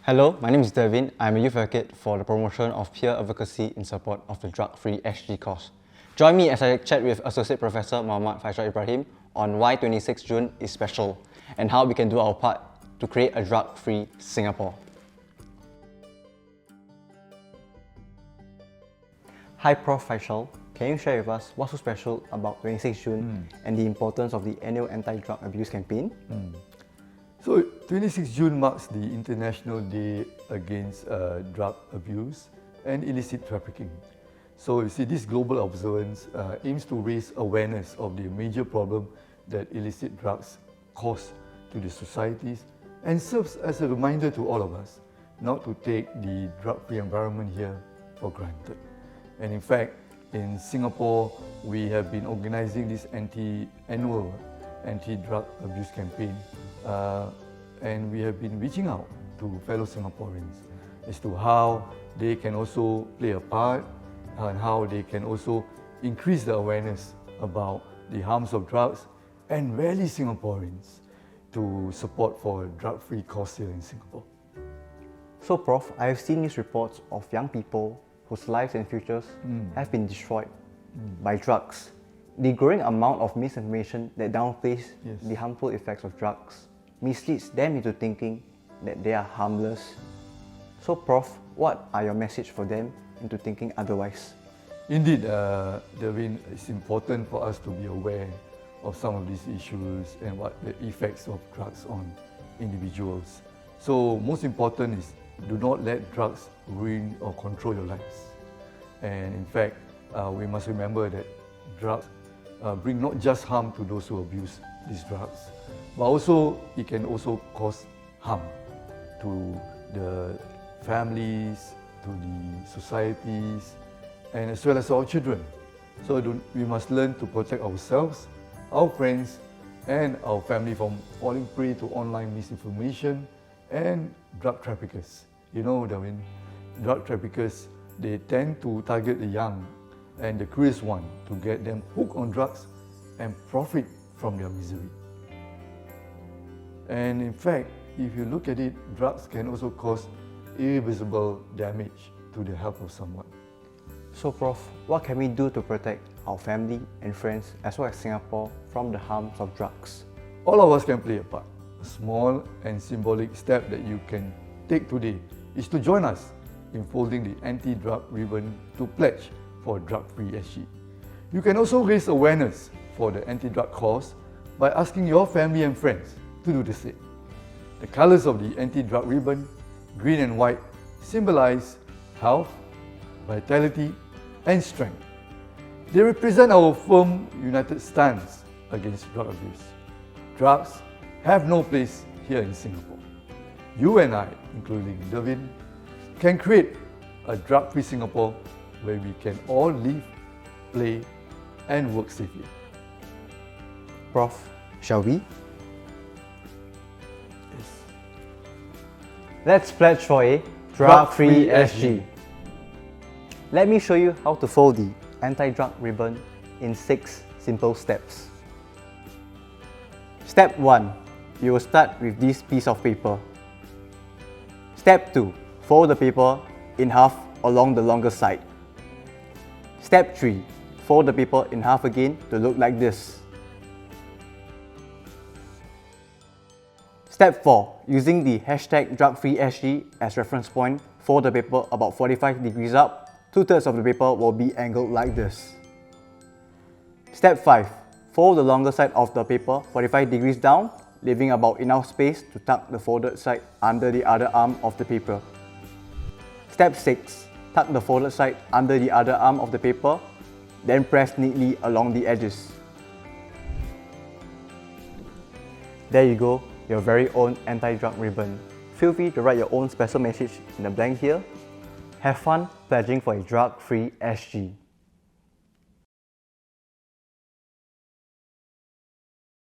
Hello, my name is Dervin. I'm a youth advocate for the promotion of peer advocacy in support of the Drug-Free SG cause. Join me as I chat with Associate Professor Faishal Ibrahim on why 26 June is special and how we can do our part to create a drug-free Singapore. Hi Prof. Faishal, can you share with us what's so special about 26 June and the importance of the annual anti-drug abuse campaign? So 26 June marks the International Day Against Drug Abuse and Illicit Trafficking. So you see, this global observance aims to raise awareness of the major problem that illicit drugs cause to the societies and serves as a reminder to all of us not to take the drug-free environment here for granted. And in fact, in Singapore, we have been organizing this annual anti-drug abuse campaign, and we have been reaching out to fellow Singaporeans as to how they can also play a part and how they can also increase the awareness about the harms of drugs and rally Singaporeans to support for drug-free cause here in Singapore. So Prof, I have seen news reports of young people whose lives and futures have been destroyed by drugs. The growing amount of misinformation that downplays the harmful effects of drugs misleads them into thinking that they are harmless. So Prof, what are your message for them into thinking otherwise? Indeed, Dervin, it's important for us to be aware of some of these issues and what the effects of drugs on individuals. So most important is do not let drugs ruin or control your lives. And in fact, we must remember that drugs bring not just harm to those who abuse these drugs, but also it can also cause harm to the families, to the societies, and as well as our children. So we must learn to protect ourselves, our friends, and our family from falling prey to online misinformation and drug traffickers. You know, Dervin, drug traffickers, they tend to target the young and the curious one to get them hooked on drugs and profit from their misery. And in fact, if you look at it, drugs can also cause irreversible damage to the health of someone. So Prof, what can we do to protect our family and friends as well as Singapore from the harms of drugs? All of us can play a part. A small and symbolic step that you can take today is to join us in folding the AntiDrug Ribbon to pledge for drug-free SG. You can also raise awareness for the anti-drug cause by asking your family and friends to do the same. The colors of the anti-drug ribbon, green and white, symbolize health, vitality, and strength. They represent our firm, united stance against drug abuse. Drugs have no place here in Singapore. You and I, including Dervin, can create a drug-free Singapore where we can all live, play, and work safely. Prof, shall we? Yes. Let's pledge for a drug-free SG. Let me show you how to fold the anti-drug ribbon in 6 simple steps. Step 1. You will start with this piece of paper. Step 2. Fold the paper in half along the longer side. Step 3. Fold the paper in half again to look like this. Step 4. Using the hashtag DrugFreeSG as reference point, fold the paper about 45 degrees up. 2/3 of the paper will be angled like this. Step 5. Fold the longer side of the paper 45 degrees down, leaving about enough space to tuck the folded side under the other arm of the paper. Step 6. Tuck the folded side under the other arm of the paper, then press neatly along the edges. There you go, your very own anti-drug ribbon. Feel free to write your own special message in the blank here. Have fun pledging for a drug-free SG.